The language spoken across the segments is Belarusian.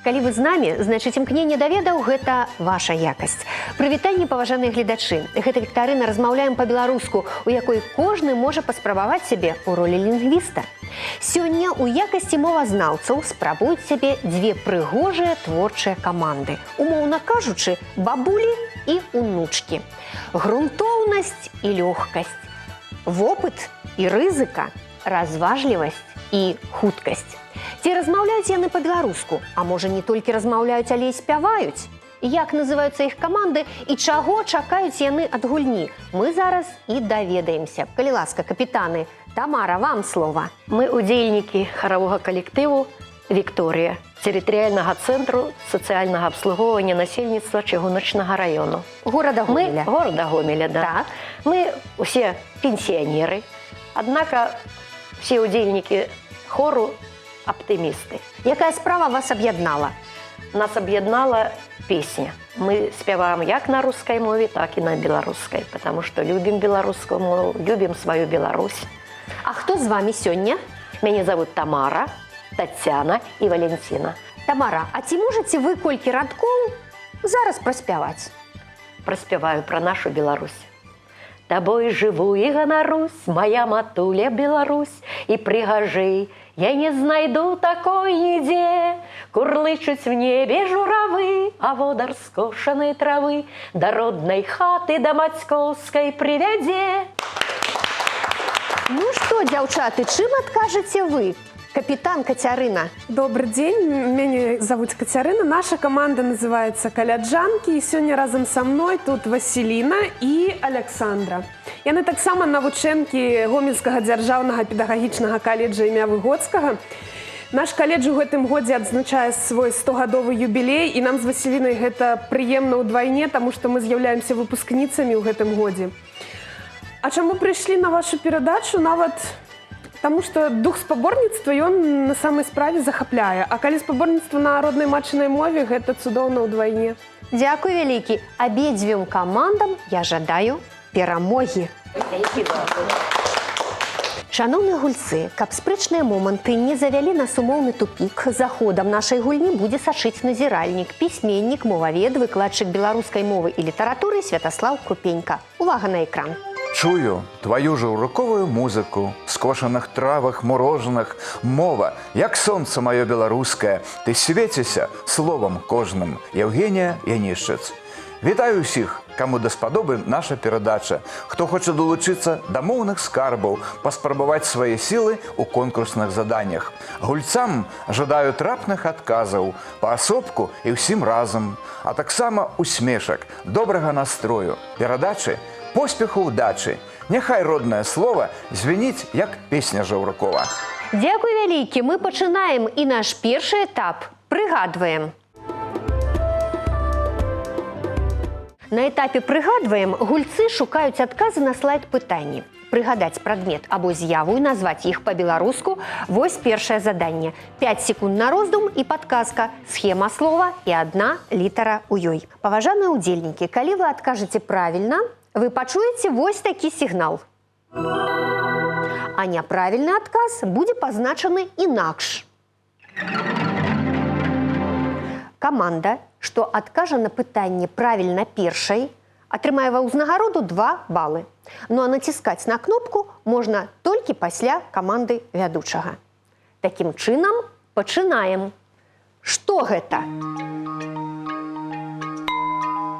Калі вы з намі, значыць імкненне да ведаў – гэта ваша якасць. Прывітанне, паважаныя гледачы. Гэта віктарына «Размаўляем па-беларуску», у якой кожны можа паспрабаваць сябе ў ролі лінгвіста. Сёння ў якасці мовазнаўцаў спрабуюць сябе дзве прыгожыя творчыя каманды. Умоўна кажучы, бабулі і унучкі. Грунтоўнасць і лёгкасць. Вопыт і рызыка, разважлівасць і хуткасць. Ці размаўляюць яны па-беларуску, а можа не толькі размаўляюць, але і спяваюць? Як называюцца іх каманды і чаго чакаюць яны ад гульні? Мы зараз і даведаемся. Калі ласка, капітаны, Тамара, вам слова. Мы удзельнікі харавога калектыву «Вікторія» тэрытарыяльнага цэнтру сацыяльнага абслугоўвання насельніцтва Чыгуначнага раёну. Горада Гомеля. Горада Гомеля, да. Так. Мы усе пенсіянеры, аднака все удзельнікі хору аптымісты. Якая справа вас аб'яднала? Нас аб'яднала песня. Мы спяваем як на рускай мове, так і на беларускай, потому что любим беларускую мову, любим свою Беларусь. А хто з вами сёння? Мяне зовут Тамара, Татьяна і Валентина. Тамара, а ці можаце вы колькі радкоў зараз праспяваць? Праспяваю пра нашу Беларусь. Табой жыву і ганарусь, моя матуля Беларусь, і прыгажэй я не знайду такой нідзе. Курлычуць в небе журавы, а водар скошанай травы да роднай хаты да бацькоўскай прывядзе. Ну што, дзяўчаты, чым адкажаце вы? Капитан Кацярына. Добрый день, меня зовут Катерина. Наша команда называется «Каляджанки». И сегодня разом со мной тут Василина и Александра. Яны таксама навучэнкі Гомельскага дзяржаўнага педагагічнага каледжа імя Выгодскага. Наш каледж у гэтым годзе адзначае свой 100-гадовы юбілей, і нам з Васілінай гэта прыемна ўдвайне, таму што мы з'яўляемся выпускніцамі ў гэтым годзе. А чаму прыйшлі на вашу перадачу? Нават таму што дух спаборніцтва ён на самай справе захапляе. А калі спаборніцтва на роднай матчынай мове, гэта цудоўна ўдвайне. Дзякуй вялікі. Абедзвюм камандам я жадаю перамогі. Шановныя гульцы, каб спрэчныя моманты не завялі нас умоўны тупік, за ходам нашай гульні будзе сачыць назіральнік, пісьменнік, мовавед, выкладчык беларускай мовы і літаратуры Святаслаў Крупенька. Увага на экран. Чую твою жаўруковую музыку, скошаных травах, мурожаных, мова, як сонца маё беларускае, ты свеціся словам кожным. Евгенія Янішчыц. Вітаю ўсіх, каму даспадобы наша перадача, хто хоча долучыцца да моўных скарбаў, паспрабаваць свае сілы ў конкурсных заданнях. Гульцам жадаю трапных адказаў, паасобку і ўсім разам, а таксама усмешак, добрага настрою, перадачы, поспеху ўдачы. Няхай роднае слово звініць, як песня Жаўрукова. Дзякуй вялікі. Мы пачынаем і наш першы этап прыгадваем. На этапе прыгадваем гульцы шукаюць адказы на слайд-пытанні. Прыгадаць прадмет або з'яву і назваць іх па-беларуску – вось першае заданне. 5 секунд на роздум і падказка, схема слова і адна літара ў ёй. Паважаныя ўдзельнікі, калі вы адкажаце правільна, вы пачуеце вось такі сігнал. А няправільны адказ будзе пазначаны інакш. Каманда, што адкажа на пытанне правільна першай, атрымае ва ўзнагароду 2 балы. Ну а націскаць на кнопку можна толькі пасля каманды вядучага. Такім чынам пачынаем. Што гэта?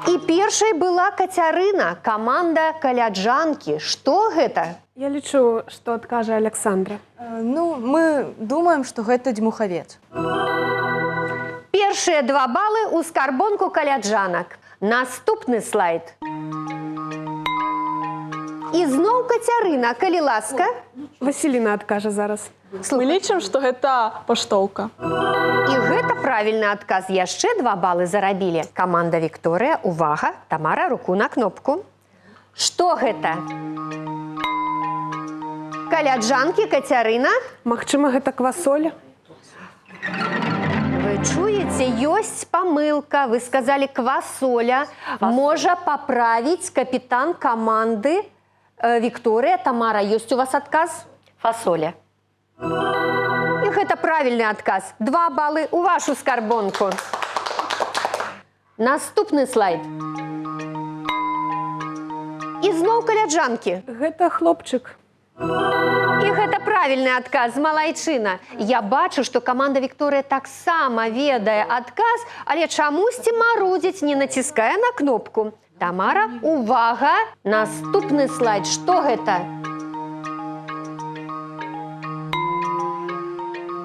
І першай была Кацярына, каманда каляджанкі. Што гэта? Я лічу, што адкажа Александра. Ну, мы думаем, што гэта дзьмухавец. Першыя 2 балы ў скарбонку каляджанак. Наступны слайд. І зноў Кацярына, калі ласка. Васіліна адкажа зараз. Мы лічым, што гэта паштоўка. І гэта правільны адказ. Яшчэ 2 балы зарабілі. Каманда Вікторыя, увага, Тамара, руку на кнопку. Што гэта? Каляджанкі, Кацярына? Магчыма, гэта квасоля? Вы чуеце, ёсць памылка. Вы сказалі квасоля. Можа паправіць капітан каманды Вікторыя. Тамара, ёсць у вас адказ? Фасоля. І гэта правільны адказ. 2 балы ў вашу скарбонку. Наступны слайд. І зноў каляджанкі. Гэта хлопчык. І гэта правільны адказ, малайчына. Я бачу, што каманда Вікторыя таксама ведае адказ, але чамусьці марудзіць, не націскае на кнопку. Тамара, увага! Наступны слайд. Што гэта?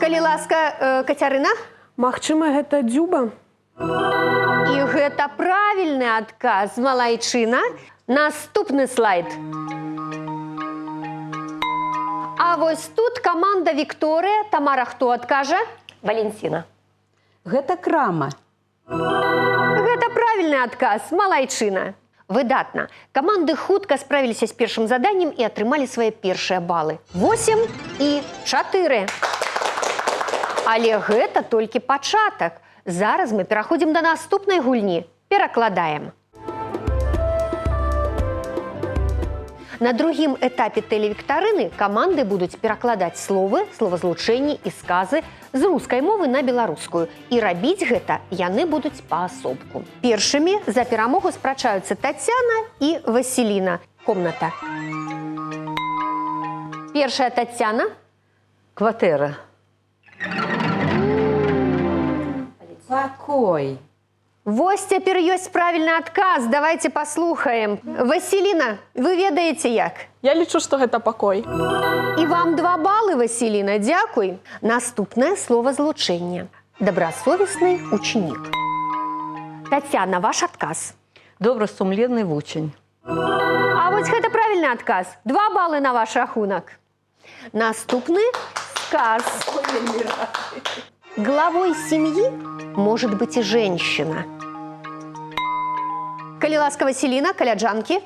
Калі ласка, Кацярына? Магчыма, гэта дзюба? І гэта правільны адказ, малайчына. Наступны слайд. А вось тут каманда Вікторыя. Тамара, хто адкажа? Валентина. Гэта крама. Гэта правільны адказ, малайчына. Выдатна. Каманды хутка справіліся з першым заданнем і атрымалі свае першыя балы. 8 і 4. Але гэта толькі пачатак. Зараз мы пераходзім да наступнай гульні. Перакладаем. На другім этапе тэлевіктарыны каманды будуць перакладаць словы, словазлучэнні і сказы з рускай мовы на беларускую. І рабіць гэта яны будуць паасобку. Першымі за перамогу спрачаюцца Тацяна і Васіліна. Комната. Першая Тацяна. Кватэра. Пакой. Вось цяпер ёсць правільны адказ. Давайте паслухаем. Васіліна, вы ведаеце як? Я лічу, што гэта пакой. І вам 2 балы, Васіліна, дзякуй. Наступнае словазлучэнне. Добрасовесны ученік. Тацяна, ваш адказ. Добрасумленны вучань. А вось гэта правільны адказ. 2 балы на ваш рахунак. Наступны сказ. Главой семьи может быть и женщина. Калі ласка, Васіліна, каляджанкі.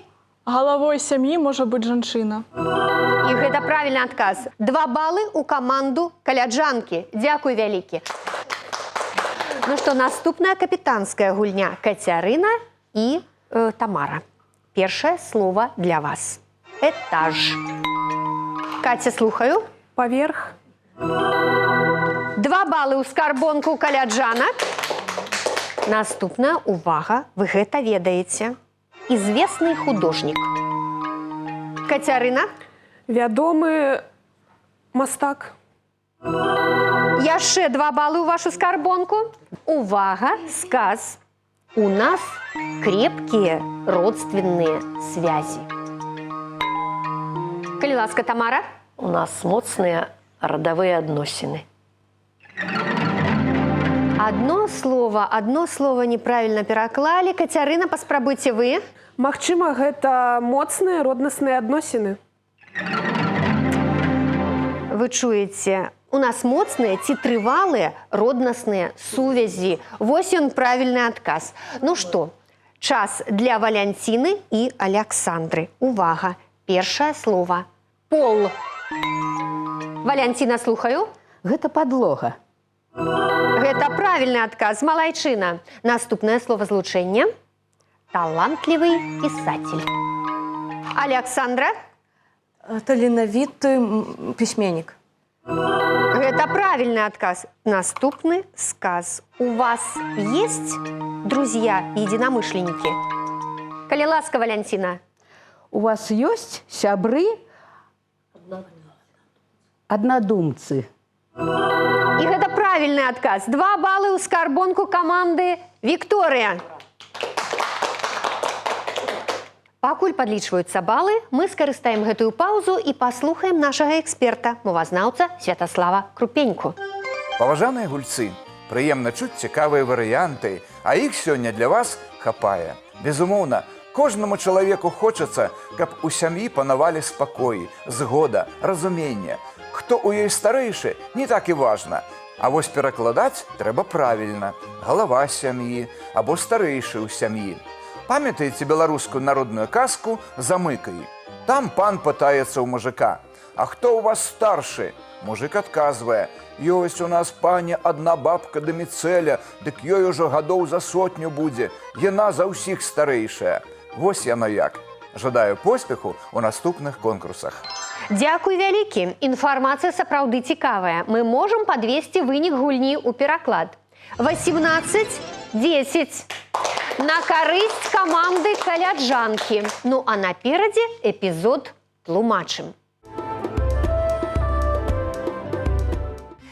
Галавой сям'і можа быць жанчына. І гэта правільны адказ. 2 балы ў каманду каляджанкі. Дзякуй вялікі. Ну што, наступная капітанская гульня. Кацярына і Тамара. Першае слово для вас. Этаж. Катя, слухаю. Паверх. 2 балы ў скарбонку каляджанак. Наступная, увага, вы гэта ведаеце. Известный художнік. Кацярына. Вядомы мастак. Яшчэ 2 балы ў вашу скарбонку. Увага, сказ. У нас крепкие родственные связи. Калі ласка, Тамара. У нас моцныя родовые адносіны. Одно слово неправильно пераклалі. Кацярына, паспрабуйце вы. Магчыма, гэта моцныя роднасныя адносіны. Вы чуеце, у нас моцныя ці трывалыя роднасныя сувязі. Вось ён правільны адказ. Ну што, час для Валянціны і Аляксандры. Увага, першае слово. Пол. Валянціна, слухаю. Гэта падлога. Гэта правільны адказ, малайчына. Наступнае словазлучэнне. Талантлівы пісатель. Аляксандра. Таленавіты пісьменнік. Гэта правильный отказ. Наступный сказ. У вас есть друзья-единомышленники? Калі ласка, Валентина. У вас ёсць сябры? Аднадумцы. И гэта правильный отказ. 2 балы ў скарбонку команды Виктория. Пакуль падлічваюцца балы, мы скарыстаем гэтую паузу і паслухаем нашага эксперта, мовазнаўца Святаслава Крупеньку. Паважаныя гульцы, прыемна чуць цікавыя варыянты, а іх сёння для вас хапае. Безумоўна, кожнаму чалавеку хочацца, каб у сям'і панавалі спакой, згода, разуменне. Хто ў ёй старэйшы, не так і важна. А вось перакладаць трэба правільна. Галава сям'і або старэйшы ў сям'і. Памятаеце беларускую народную казку «Замыкай»? Там пан пытаецца ў мужика. А хто ў вас старшы? Мужик адказвае: ёсць у нас, пане, адна бабка да Міцэля, дык ёй ужо гадоў за 100 будзе. Яна за ўсіх старэйшая. Вось яно як. Жадаю поспеху ў наступных конкурсах. Дзякуй вялікі. Інфармацыя сапраўды цікавая. Мы можам падвесці вынік гульні ў пераклад. 18-10. На карысць каманды каляджанкі. Ну а наперадзе эпізод тлумачым.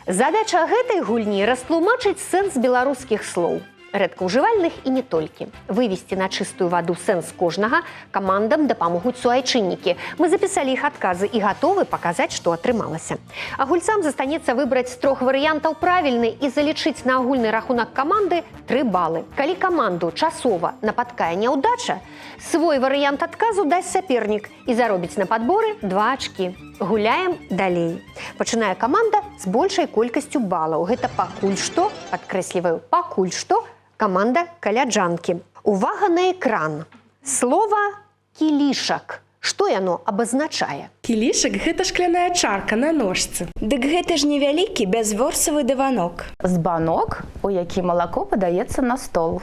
Задача гэтай гульні растлумачыць сэнс беларускіх слоў. Рэдкаўжывальных і не толькі. Вывесці на чыстую ваду сэнс кожнага камандам дапамогуць суайчыннікі. Мы запісалі іх адказы і гатовы паказаць, што атрымалася. А гульцам застанецца выбраць з 3 варыянтаў правільны і залічыць на агульны рахунак каманды 3 балы. Калі каманду часова напаткае няўдача, свой варыянт адказу дасць сапернік і заробіць на падборы 2 ачкі. Гуляем далей. Пачынае каманда з большай колькасцю балаў. Гэта пакуль што, падкрэсліваю, пакуль што, каманда каляджанкі. Увага на экран. Слова «кілішак». Што яно абазначае? Кілішак – гэта шкляная чарка на ножцы. Дык гэта ж невялікі бязворсавы дыванок. Збанок, у які малако падаецца на стол.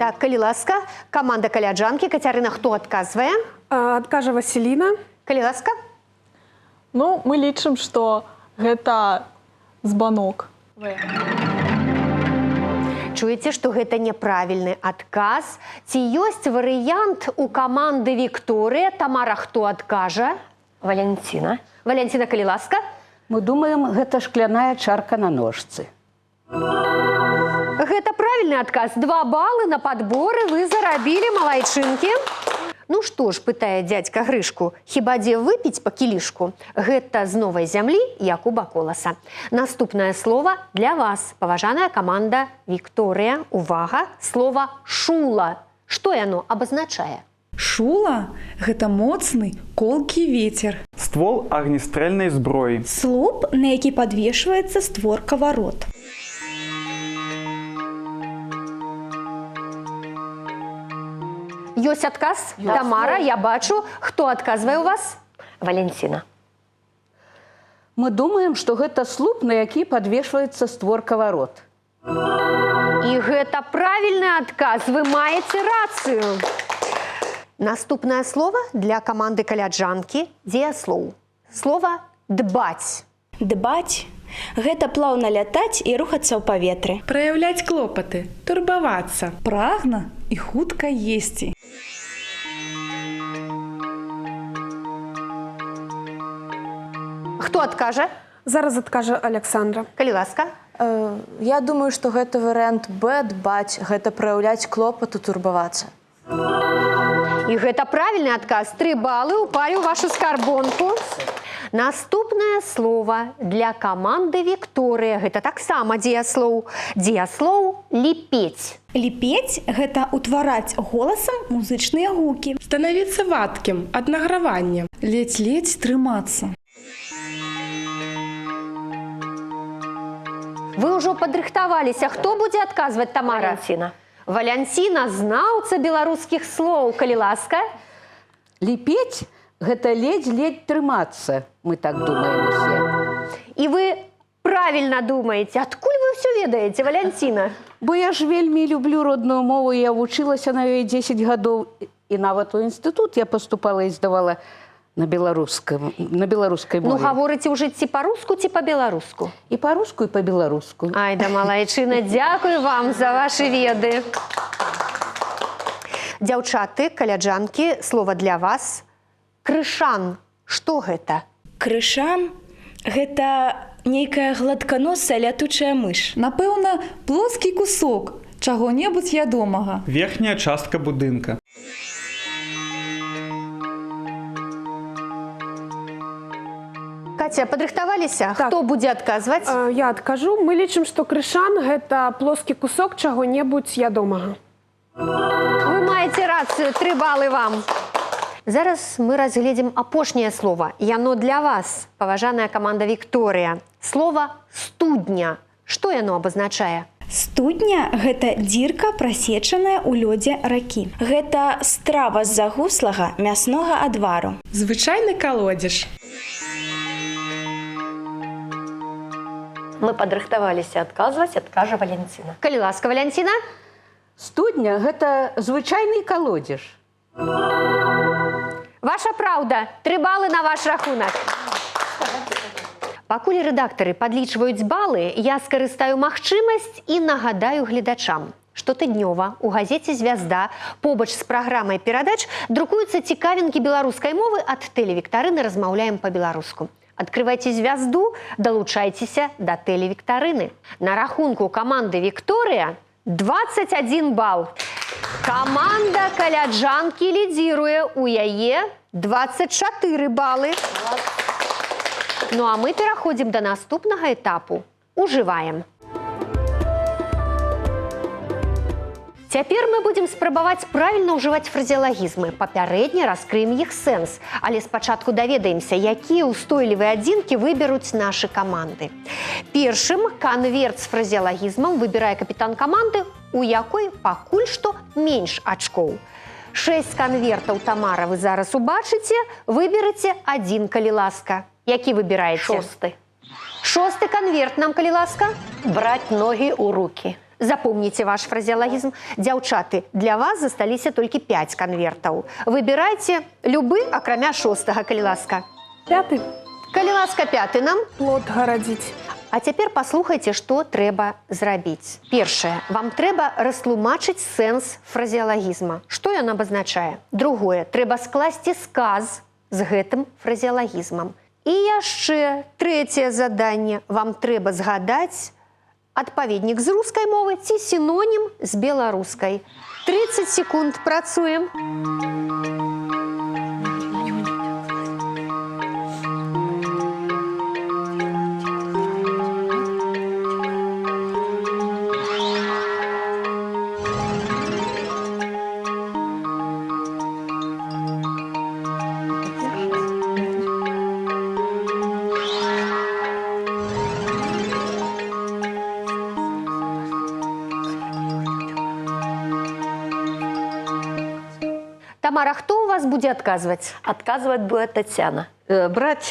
Так, калі ласка, каманда каляджанкі. Кацярына, хто адказвае? Адкажа Васіліна. Калі ласка. Ну, мы лічым, што гэта збанок. Чуеце, што гэта няправільны адказ? Ці ёсць варыянт у каманды Вікторыя? Тамара, хто адкажа? Валянціна. Валянціна, калі ласка. Мы думаем, гэта шкляная чарка на ножцы. Гэта правільны адказ. 2 балы на падборы вы зарабілі, малайчынкі. Ну што ж, пытае дзядзька Грышку, хіба дзе выпіць па кілішку? Гэта з новай зямлі Якуба Коласа. Наступнае слова для вас, паважаная каманда Вікторыя. Увага, слова «шула». Што яно абазначае? Шула – гэта моцны, колкі вецер. Ствол агнестрэльнай зброі. Слуп, на які падвешваецца створка варот. Ёсць адказ? Тамара, я бачу. Хто адказвае у вас? Валянціна. Мы думаем, што гэта слуп, на які падвешваецца створка варот. І гэта правільны адказ. Вы маеце рацыю. Наступнае слова для каманды каляджанкі – дзеяслоў. Слова «дбаць». Дбаць – гэта плаўна лятаць і рухацца ў паветры. Праяўляць клопаты, турбавацца. Прагна і хутка есці. Хто адкажа? Зараз адкажа Александра. Калі ласка. Я думаю, што гэта варыянт Б, дбаць, гэта праяўляць клопату, турбавацца. І гэта правільны адказ. 3 балы ўпалі ў вашу скарбонку. Наступнае слова для каманды Вікторыя. Гэта таксама дзеяслоў. Дзеяслоў «ліпець». Ліпець – гэта ўтвараць голасам музычныя гукі. Станавіцца вадкім ад награвання. Ледзь-ледзь трымацца. Вы ўжо падрыхтаваліся. Хто будзе адказваць, Тамара? Валянціна. Валянціна, знаўца беларускіх слоў. Калі ласка. Ліпець – гэта ледзь-ледзь трымацца, мы так думаем усе. І вы правільна думаеце. Адкуль вы ўсё ведаеце, Валянціна? Бо я ж вельмі люблю родную мову, я вучылася на ёй 10 гадоў, і нават у інстытут я паступала і здавала на беларускай мове. Ну, гаворыце ў жыцці па-руску ці па-беларуску? І па-руску, і па-беларуску. Ай да малайчына, дзякуй вам за вашы веды. Дзяўчаты, каляджанкі, слова для вас. Крышан. Што гэта? Крышан – гэта нейкая гладканосая лятучая мыш. Напэўна, плоскі кусок чаго-небудзь ядомага. Верхняя частка будынка. Каця, падрыхтаваліся? Так. Хто будзе адказваць? Я адкажу. Мы лічым, што крышан – гэта плоскі кусок чаго-небудзь ядомага. Вы маеце рацыю, 3 балы вам. Зараз мы разгледзім апошняе слова. Яно для вас, паважаная каманда Вікторыя. Слова «студня». Што яно абазначае? Студня – гэта дзірка, прасечаная ў лёдзе ракі. Гэта страва з загуслага мяснога адвару. Звычайны калодзеж. Мы падрыхтаваліся адказваць, адкажа Валянціна. Калі ласка, Валянціна. Студня – гэта звычайны калодзеж. Ваша праўда, 3 балы на ваш рахунак. Пакуль рэдактары падлічваюць балы, я скарыстаю магчымасць і нагадаю гледачам. Штотыднёва у газеце «Звязда» побач з праграмай перадач друкуюцца цікавінкі беларускай мовы ад тэлевіктарыны «Размаўляем па-беларуску». Адкрывайце «Звязду», далучайцеся да тэлевіктарыны. На рахунку каманды «Вікторыя» 21 бал. Каманда каляджанкі лідзіруе, у яе 24 балы. Ну а мы пераходзім да наступнага этапу. Ужываем. Цяпер мы будзем спрабаваць правільна ўжываць фразеалагізмы. Папярэдне раскрыем іх сэнс, але спачатку даведаемся, якія ўстойлівыя адзінкі выберуць нашы каманды. Першым канверт з фразеалагізмам выбірае капітан каманды, у якой пакуль што менш ачкоў. 6 канвертаў, Тамара, вы зараз убачыце, выберыце адзін, калі ласка. Які выбіраеце? 6. 6 канверт нам, калі ласка. Брать ноги у руки. Запомніце ваш фразеалагізм. Дзяўчаты, для вас засталіся толькі 5 канвертаў. Выбірайце любы, акрамя 6-га, калі ласка. 5. Калі ласка, 5 нам. Плод гарадзіць. А цяпер паслухайце, што трэба зрабіць. Першае, вам трэба растлумачыць сэнс фразеалагізма. Што ён абазначае? Другое, трэба скласці сказ з гэтым фразеалагізмам. І яшчэ трэцяе заданне. Вам трэба згадаць адпаведнік з рускай мовы ці сінонім з беларускай. 30 секунд працуем. Тамара, хто у вас будзе адказваць? Отказывать будет Татьяна. Брать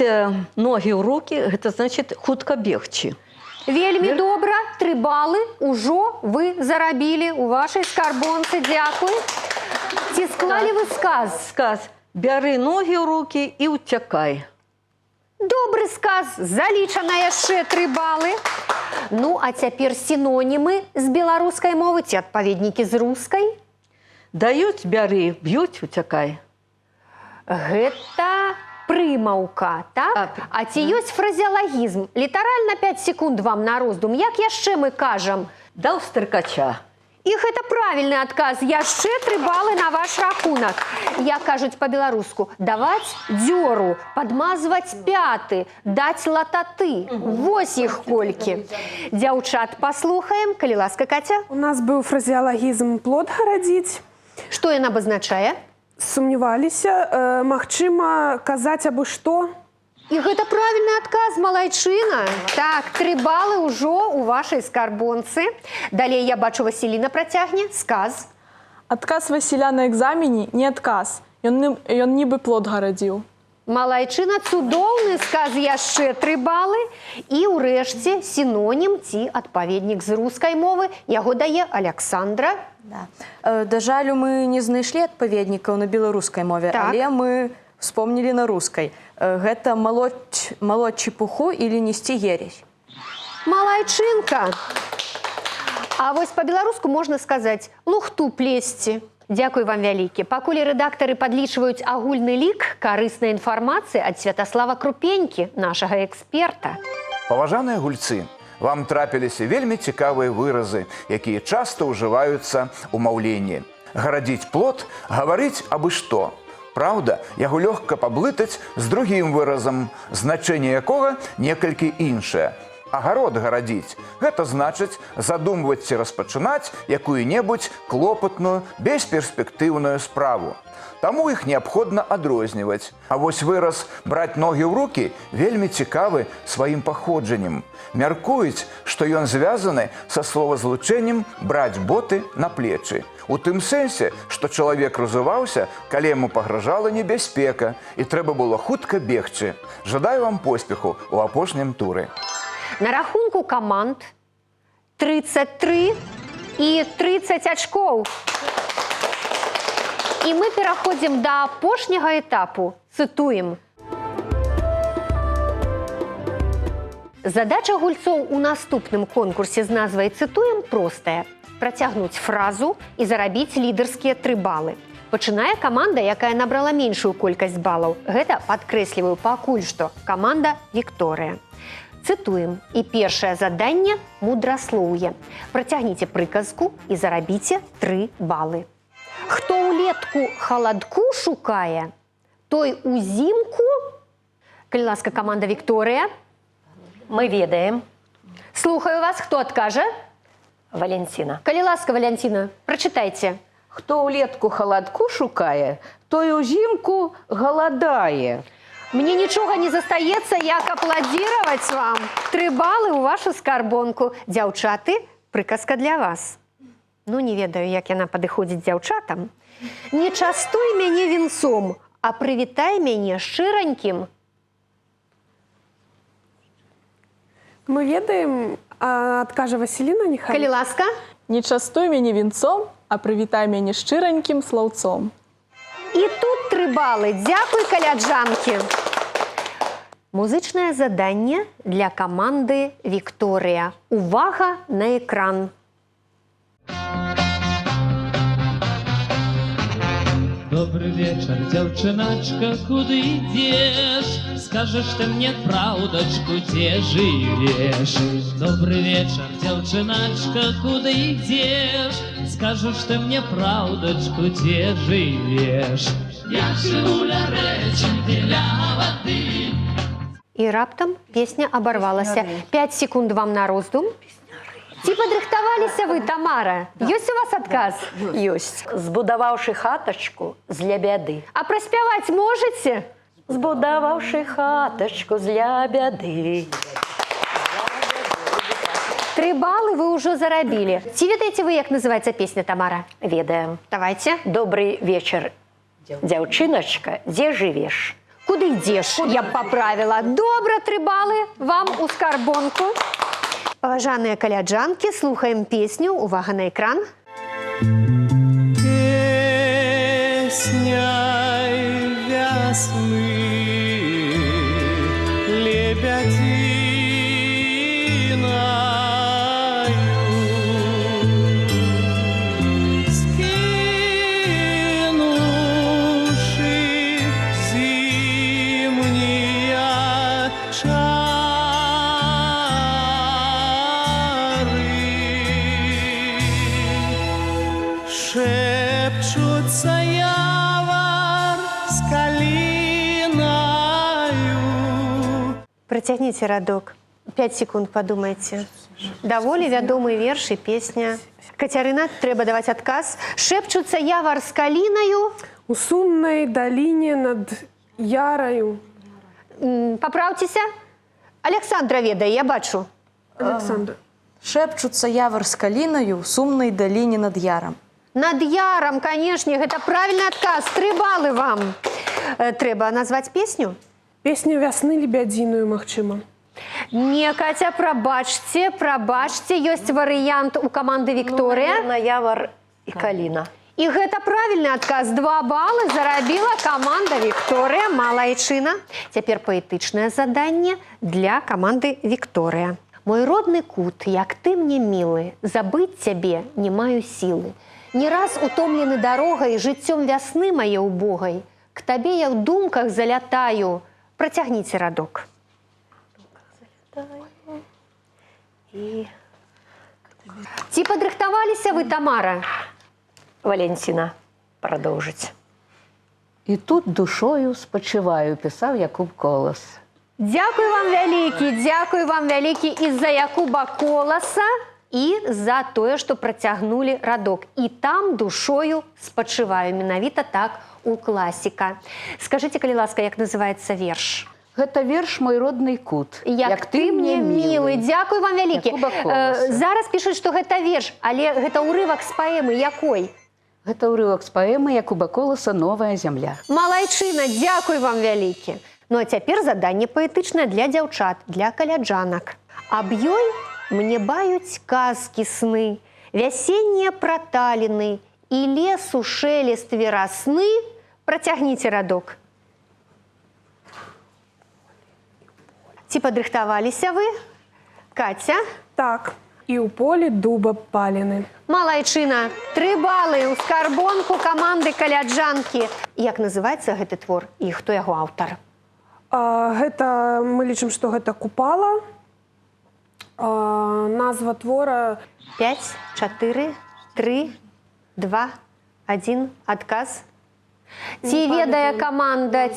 ноги ў руки, гэта значит хутка бегчы. Вельмі добра, 3 балы ўжо вы зарабілі у вашай скарбонцы. Дзякуй. Ці склалі вы сказ? Сказ «Бяры ноги ў руки і уцякай». Добры сказ, залічана яшчэ 3 балы. Ну, а цяпер сінонімы з беларускай мовы ці адпаведнікі з рускай? Даюць, бяры, б'юць, уцякай. Гэта прымаўка, так? А ці ёсць фразеалагізм? Літаральна 5 секунд вам на роздум. Як яшчэ мы кажам? Даў стрыкача. І гэта правільны адказ. Яшчэ 3 балы на ваш рахунак. Як кажуць па-беларуску, даваць дзёру, падмазваць пяты, даць лататы. Вось іх колькі. Дзяўчат паслухаем. Калі ласка, Катя. У нас быў фразеалагізм «плод гарадзіць». Што ён абазначае? Сумняваліся, магчыма, казаць абы што. І гэта правільны адказ, малайчына. Так, 3 балы ўжо у вашай скарбонцы. Далей, я бачу, Васіліна працягне. Сказ. Адказ Васіля на экзамене не адказ. Ён нібы плод гарадзіў. Малайчына, цудоўны сказ, яшчэ 3 балы. І ўрэшце сінонім ці адпаведнік з рускай мовы. Яго дае Александра. Да жалю, мы не знайшлі адпаведнікаў на беларускай мове, але мы вспомнілі на рускай. Гэта малоць чепуху или несці ересь. Малайчынка. А вось па-беларуску можна сказаць лухту плесці. Дзякуй вам вялікі. Пакуль рэдактары падлічваюць агульны лік, карысная інфармацыя ад Святаслава Крупенькі, нашага эксперта. Паважаныя гульцы, вам трапіліся вельмі цікавыя выразы, якія часта ўжываюцца ў маўленні. Гарадзіць плод, гаварыць абы што. Праўда, яго лёгка паблытаць з другім выразам, значэнне якога некалькі іншае. Агарод гарадзіць – гэта значыць задумваць ці распачынаць якую-небудзь клопатную, бесперспектыўную справу. Таму іх неабходна адрозніваць. А вось выраз «браць ногі ў рукі» вельмі цікавы сваім паходжаннем. Мяркуюць, што ён звязаны са словазлучэннем «браць боты на плечы». У тым сэнсе, што чалавек разуваўся, калі яму пагражала небяспека, і трэба было хутка бегчы. Жадаю вам поспеху ў апошнім туры. На рахунку каманд 33 і 30 ачкоў. І мы пераходзім да апошняга этапу. Цытуем. Задача гульцоў у наступным конкурсе з назвай «Цытуем» простая. Працягнуць фразу і зарабіць лідарскія 3 балы. Пачынае каманда, якая набрала меншую колькасць балаў. Гэта, падкрэсліваю пакуль што, каманда «Вікторыя». Цытуем. І першае заданне – мудраслоўе. Працягніце прыказку і зарабіце 3 балы. Хто ўлетку халадку шукае, той узімку... Калі ласка, каманда «Вікторыя». Мы ведаем. Слухаю вас. Хто адкажа? Валентина. Калі ласка, Валентина, прачытайце. Хто ўлетку халадку шукае, той узімку галадае. Мне нічога не застаецца, як апладзіраваць вам. 3 балы ў вашу скарбонку. Дзяўчаты, прыказка для вас. Ну, не ведаю, як яна падыходзіць дзяўчатам. Не частуй мяне вінцом, а прывітай мяне шчыранькім. Мы ведаем, адкажа Васіліна, нехай. Калі ласка. Не частуй мяне вінцом, а прывітай мяне шчыранькім слаўцом. І тут 3 балы. Дзякуй, каляджанкі. Музычнае заданне для каманды «Вікторыя». Увага на экран. Добрый вечер, дзяўчыначка, куды ідзеш? Скажешь ты мне правдачку, дзе жывеш? Добрый вечер, дзяўчыначка, куды ідзеш? Скажешь ты мне правдачку, дзе жывеш? Я жыву ля рэчынкі, ля вады. І раптам песня абарвалася. 5 секунд вам на роздум. Ці падрыхтаваліся вы, Тамара? Ёсць у вас адказ? Ёсць. Збудаваўшы хатачку зля бяды. А праспяваць можаце? Збудаваўшы хатачку зля бяды. 3 балы вы ўжо зарабілі. Ці ведаеце вы, як называецца песня, Тамара? Ведаем. Давайте. Добрый вечер, дзяўчыначка, дзе жывеш? Куды ідзеш? Я б паправіла. Добра, 3 балы вам у скарбонку. Паважаныя каляджанкі, слухаем песню. Увага на экран. Песня вясны, лебядиною, скинувши зимние шепчутся явор с калиною. Працягніце радок. 5 секунд подумайте. Даволі вядомы верш і песня. Кацярына, трэба даваць адказ. Шепчуцца явар з калінаю. У сумнай даліне над яраю. Папраўцеся. Александра ведае, я бачу. Александр. Шепчуцца явар з калінаю, сумнай даліне над ярам. Над яром, канешне, гэта правільны адказ. 3 балы вам. Трэба назваць песню? Песня вясны лебядзіную, магчыма. Не, Катя, прабачце, ёсць варыянт у каманды «Вікторыя». На явар і каліна. І гэта правільны адказ. 2 балы зарабіла каманда «Вікторыя». Малайчына. Цяпер паэтычнае заданне для каманды «Вікторыя». Мой родны кут, як ты мне мілы, забыць цябе не маю сілы. Не раз утомлены дарогай, жыццём вясны мае убогай. К табе я ў думках залятаю. Працягніце радок. Ці падрыхтаваліся вы, Тамара? Валентина, продолжить. І тут душою спачываю, пісаў Якуб Колас. Дзякуй вам вялікі і за Якуба Коласа, і за тое, што працягнулі радок. І там душою спачываю. Менавіта так у класіка. Скажыце, калі ласка, як называецца верш? Гэта верш «Мой родны кут». Як ты мне мілы. Дзякуй вам вялікі. Зараз пішуць, што гэта верш, але гэта ўрывак з паэмы якой? Гэта ўрывак з паэмы Якуба Коласа «Новая зямля». Малайчына, дзякуй вам вялікі. Ну а цяпер заданне паэтычнае для дзяўчат, для каляджанак. Аб ёй мне баюць казкі сны. Вясеннія праталіны і лесу шелест верасны. Працягніце радок. Ці падрыхтаваліся вы? Катя? Так. І ў полі дуба паліны. Малайчына, 3 балы ў скарбонку каманды каляджанкі. Як называецца гэты твор і хто яго аўтар? Гэта, мы лічым, што гэта Купала. Назва твора... 5, 4, 3, 2, 1, адказ. Ці ведае каманда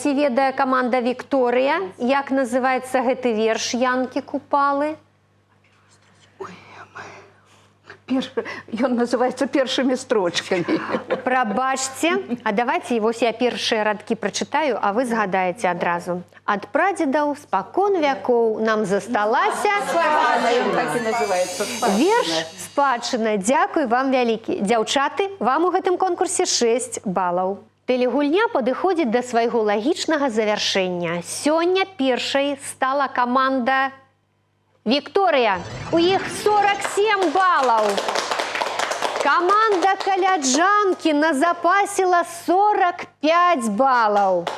Вікторыя, як называецца гэты верш Янкі Купалы? Ён называецца першымі строчкамі. Прабачце, а давайте вось я першыя радкі прачытаю, а вы згадаеце адразу. Ад прадзедаў спакон вякоў нам засталася... Так і называецца. Верш спадчына. Дзякуй вам вялікі. Дзяўчаты, вам у гэтым конкурсе 6 балаў. Тэлегульня падыходзіць да свайго лагічнага завяршэння. Сёння першай стала каманда Вікторыя. У іх 47 балаў. Каманда каляджанкі назапасіла 45 балаў.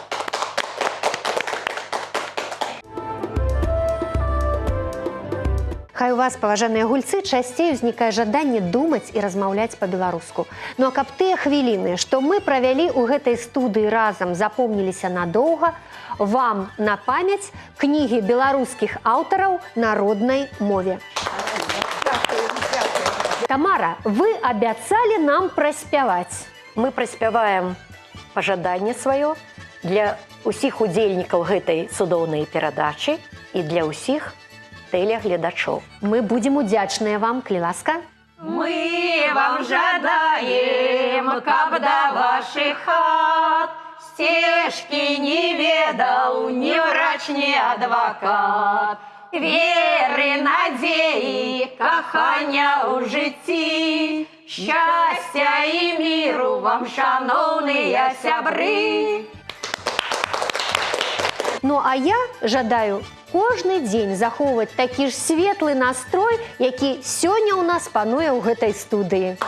Хай у вас, паважаныя гульцы, часцей узнікае жаданне думаць і размаўляць па-беларуску. Ну а каб тыя хвіліны, што мы правялі ў гэтай студыі разам, запомніліся надоўга, вам на памяць кнігі беларускіх аўтараў на роднай мове. Тамара, вы абяцалі нам праспяваць. Мы праспяваем пажаданне сваё для ўсіх удзельнікаў гэтай цудоўнай перадачы і для ўсіх тэлегледачоў. Мы будзем удзячныя вам, калі ласка. Мы вам жадаем, каб да вашых хат сцежкі не ведаў ні врач, ні адвакат. Веры, надзеі, кахання ў жыцці, шчасця і міру вам, шаноўныя сябры. Ну а я жадаю кожны дзень захоўваць такі ж светлы настрой, які сёння ў нас пануе ў гэтай студыі.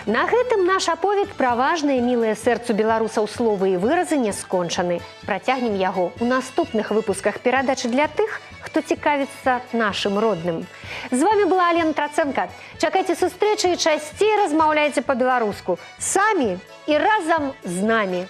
На гэтым наш аповед пра важныя мілыя сэрцу беларусаў словы і выразы не скончаны. Працягнем яго ў наступных выпусках перадачы для тых, хто цікавіцца нашым родным. З вами была Алена Трацэнка. Чакайце сустрэчы і часцей размаўляйце па-беларуску. Самі і разам з намі.